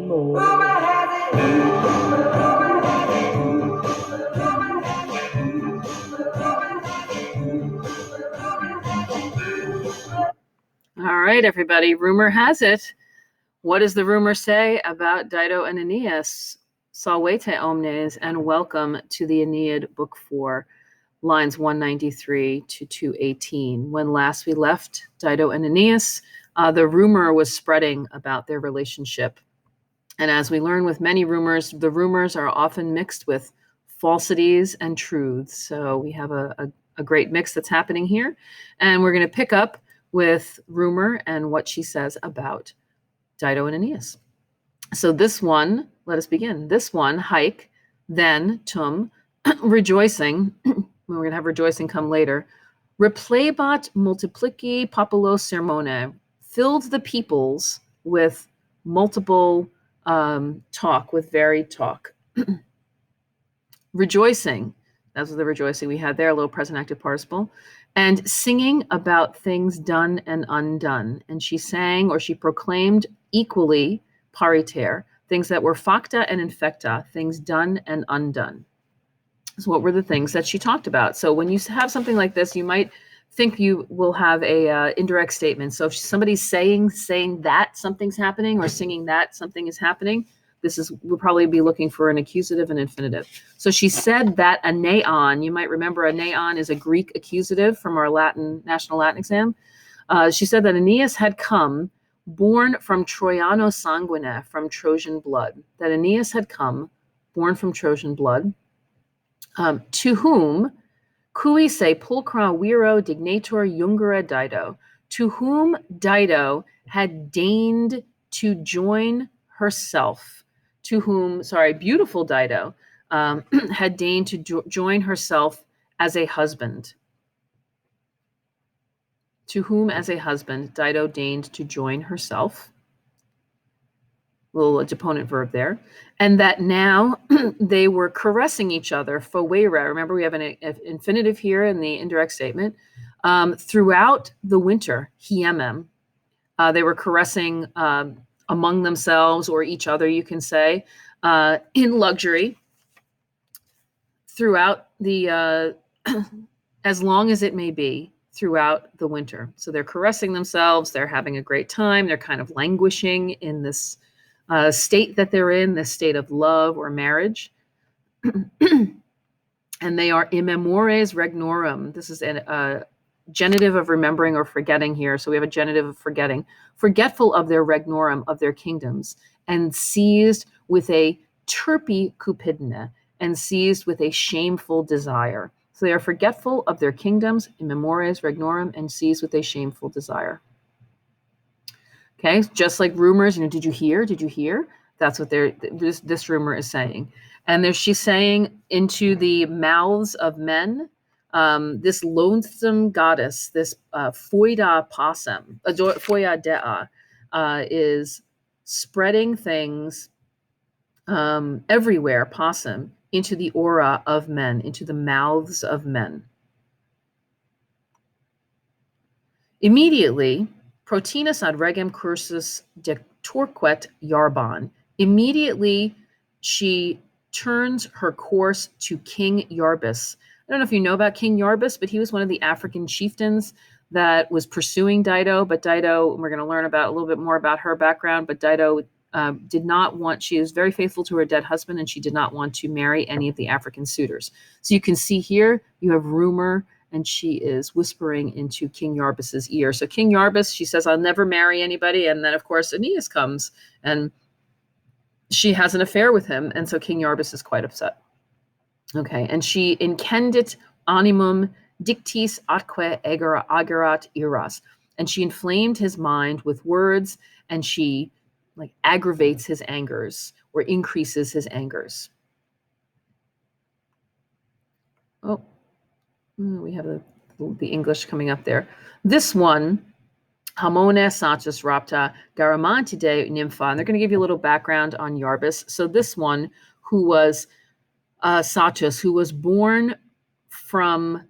more. All right, everybody. Rumor has it. What does the rumor say about Dido and Aeneas? Salvete omnes, and welcome to the Aeneid, Book 4, lines 193 to 218. When last we left Dido and Aeneas, the rumor was spreading about their relationship. And as we learn with many rumors, the rumors are often mixed with falsities and truths. So we have a great mix that's happening here. And we're going to pick up with rumor and what she says about Dido and Aeneas. So this one, let us begin. This one, hike, then tum, rejoicing. We're going to have rejoicing come later. Replebat multiplici populo sermone, filled the peoples with multiple talk, with varied talk. Rejoicing, that's the rejoicing we had there, a little present active participle. And singing about things done and undone. And she sang, or she proclaimed equally, pariter, things that were facta and infecta, things done and undone. So what were the things that she talked about? So when you have something like this, you might think you will have a indirect statement. So if somebody's saying that something's happening, or singing that something is happening, we'll probably be looking for an accusative and infinitive. So she said that aneon, you might remember aneon is a Greek accusative from our national Latin exam. She said that Aeneas had come, born from Troiano sanguine, from Trojan blood. That Aeneas had come, born from Trojan blood, to whom, cui se pulchra viro dignator jungere Dido, to whom Dido had deigned to join herself. To whom, beautiful Dido had deigned to join herself as a husband. To whom, as a husband, Dido deigned to join herself. Little deponent verb there. And that now they were caressing each other, foera. Remember, we have an infinitive here in the indirect statement. Throughout the winter, hiemem. They were caressing among themselves, or each other, you can say, in luxury throughout the, as long as it may be, throughout the winter. So they're caressing themselves, they're having a great time, they're kind of languishing in this state that they're in, this state of love or marriage. And they are immemores regnorum. This is a genitive of remembering or forgetting here. So we have a genitive of forgetting. Forgetful of their regnorum, of their kingdoms, and seized with a turpi cupidine, and seized with a shameful desire. So they are forgetful of their kingdoms, immemores regnorum, and seized with a shameful desire. Okay, just like rumors, did you hear? Did you hear? That's what this rumor is saying. And she's saying into the mouths of men, this loathsome goddess, this foida possum, foia dea, is spreading things everywhere, possum, into the aura of men, into the mouths of men. Immediately, protinus ad regem cursus detorquet Yarban. Immediately, she turns her course to King Iarbas. I don't know if you know about King Iarbas, but he was one of the African chieftains that was pursuing Dido. But Dido, we're going to learn about a little bit more about her background, but Dido did not want, she was very faithful to her dead husband, and she did not want to marry any of the African suitors. So you can see here, you have rumor, and she is whispering into King Iarbas's ear. So King Iarbas, she says, I'll never marry anybody. And then, of course, Aeneas comes, and she has an affair with him. And so King Iarbas is quite upset. Okay, and she incendit animum dictis atque agerat iras. And she inflamed his mind with words, and she aggravates his angers, or increases his angers. Oh, we have the English coming up there. This one, Hamone Satis Rapta Garamantide Nympha. And they're going to give you a little background on Iarbas. So this one, who was Satis, who was born from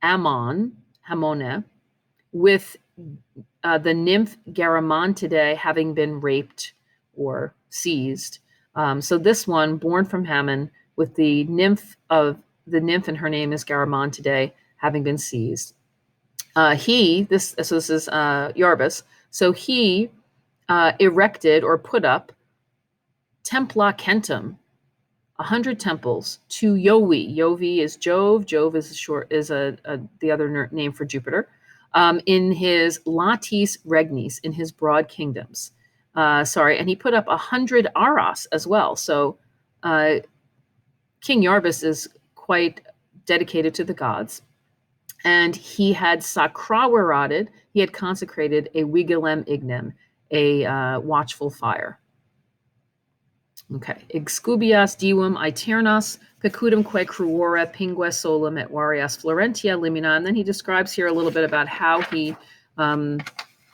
Hamone, with the nymph Garamantide having been raped or seized. So this one, born from Hammon, with the nymph and her name is Garamond today, having been seized. This is Iarbas. So he erected or put up Templa Centum, 100 temples to Yovi. Yovi is Jove. Jove is the other name for Jupiter. In his Latis Regnis, in his broad kingdoms. And he put up 100 aras as well. So King Iarbas is quite dedicated to the gods. And he had sacrawarated, he had consecrated a vigilem ignem, a watchful fire. Okay. Excubias divum aeternas, pecudumque cruora pingue solum et varias Florentia limina. And then he describes here a little bit about how he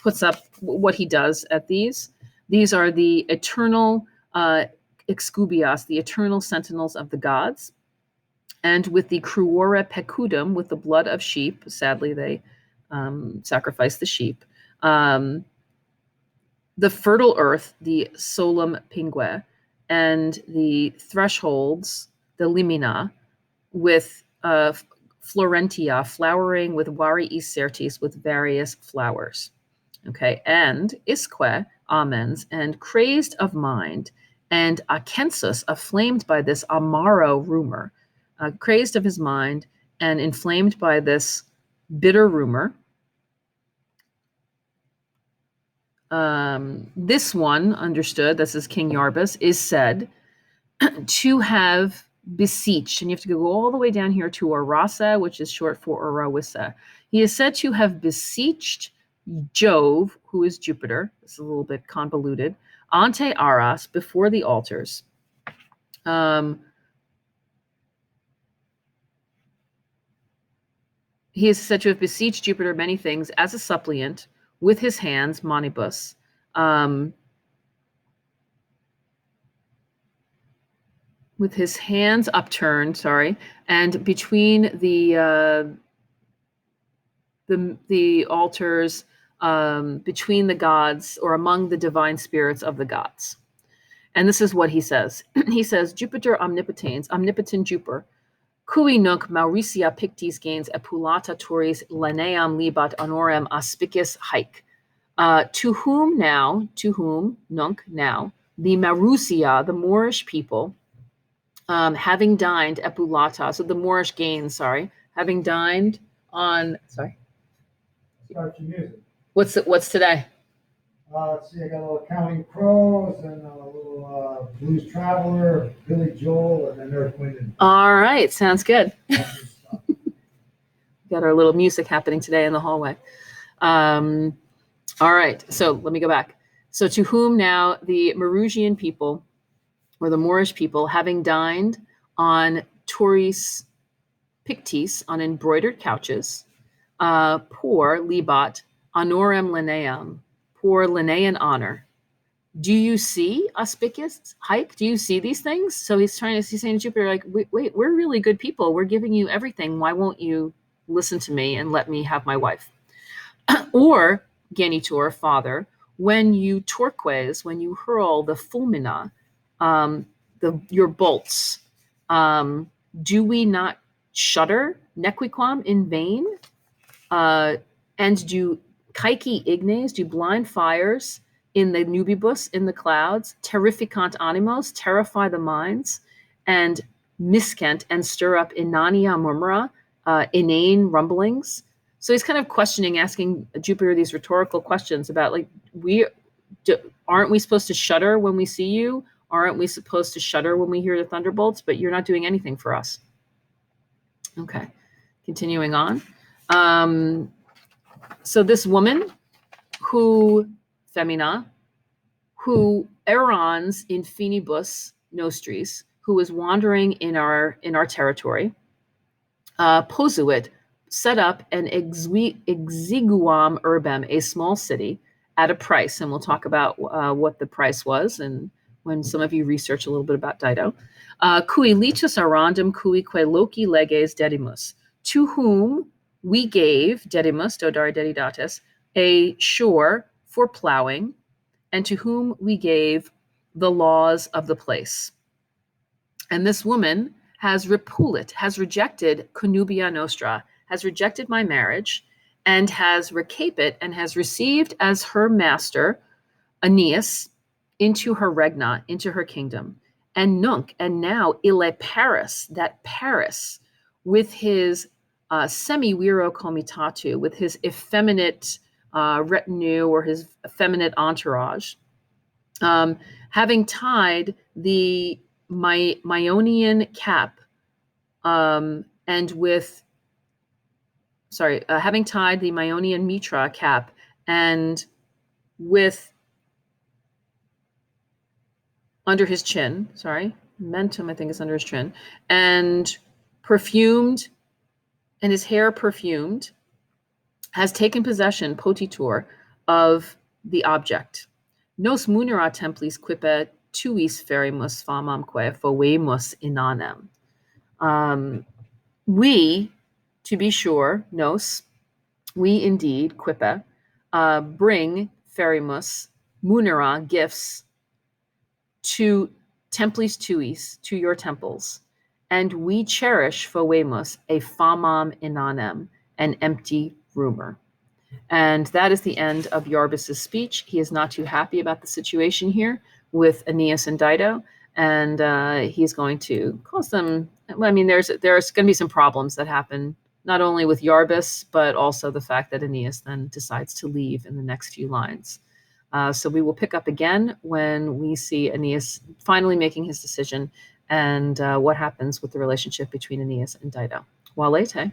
puts up what he does at these. These are the eternal excubias, the eternal sentinels of the gods. And with the cruora pecudum, with the blood of sheep, sadly they sacrifice the sheep. The fertile earth, the solum pingue, and the thresholds, the limina, with Florentia, flowering with vari certis, with various flowers. Okay, and isque, amens, and crazed of mind, and acensus, aflamed by this amaro rumor, crazed of his mind and inflamed by this bitter rumor. This one, understood, this is King Iarbas, is said to have beseeched, and you have to go all the way down here to Arasa, which is short for Arawissa. He is said to have beseeched Jove, who is Jupiter, this is a little bit convoluted, ante aras, before the altars. He is said to have beseeched Jupiter many things as a suppliant with his hands, manibus. With his hands upturned, and between the altars, between the gods, or among the divine spirits of the gods. And this is what he says. He says, Jupiter omnipotens, omnipotent Jupiter, cui nunc Mauricia pictis gains epulata turis lineam libat honorem aspicis haec. To whom, nunc, now, the Marusia, the Moorish people, having dined epulata, so the Moorish gains, having dined on, Start your music. What's today? Let's see, I got a little Counting Crows and a little Blues Traveler, Billy Joel, and then Earth, Wind, and All right, sounds good. Got our little music happening today in the hallway. All right, so let me go back. So to whom now the Marusian people, or the Moorish people, having dined on Turis Pictis, on embroidered couches, poor libat honorem lineam, poor Linnaean honor. Do you see auspicious hike? Do you see these things? So he's saying to Jupiter, like, wait, we're really good people. We're giving you everything. Why won't you listen to me and let me have my wife? Or, genitor, father, when you turquoise, when you hurl the fulmina, your bolts, do we not shudder nequiquam in vain? And do caeci ignes, do blind fires in the nubibus, in the clouds, terrificant animos, terrify the minds, and miscent, and stir up inania murmura, inane rumblings? So he's kind of questioning, asking Jupiter these rhetorical questions about, like, aren't we supposed to shudder when we see you? Aren't we supposed to shudder when we hear the thunderbolts? But you're not doing anything for us. Okay, continuing on. So this woman, femina, who errans in finibus nostris, who is wandering in our territory, posuit, set up an exiguam urbem, a small city, at a price. And we'll talk about what the price was, and when some of you research a little bit about Dido. Cui litus arandum cuique loci leges dedimus, to whom we gave, dedimus, dodare dedidatis, a shore for plowing, and to whom we gave the laws of the place. And this woman has repulit, has rejected connubia nostra, has rejected my marriage, and has recapit and has received as her master Aeneas into her regna, into her kingdom. And nunc, and now ille Paris, that Paris, with his semi-viro comitatu, with his effeminate retinue or his effeminate entourage, having tied the Myonian cap, and with, having tied the Myonian mitra cap, and with under his chin, mentum, I think is under his chin, and perfumed, and his hair perfumed, has taken possession, potitur, of the object. Nos munera templis quippe tuis ferimus famamque foemus inanem. We, to be sure, nos, we indeed, quippe, bring ferimus, munera, gifts, to templis tuis, to your temples, and we cherish foemus, a famam inanem, an empty rumor. And that is the end of Iarbas's speech. He is not too happy about the situation here with Aeneas and Dido, and he's going to cause them. I mean, there's going to be some problems that happen, not only with Iarbas, but also the fact that Aeneas then decides to leave in the next few lines. So we will pick up again when we see Aeneas finally making his decision and what happens with the relationship between Aeneas and Dido. Walete.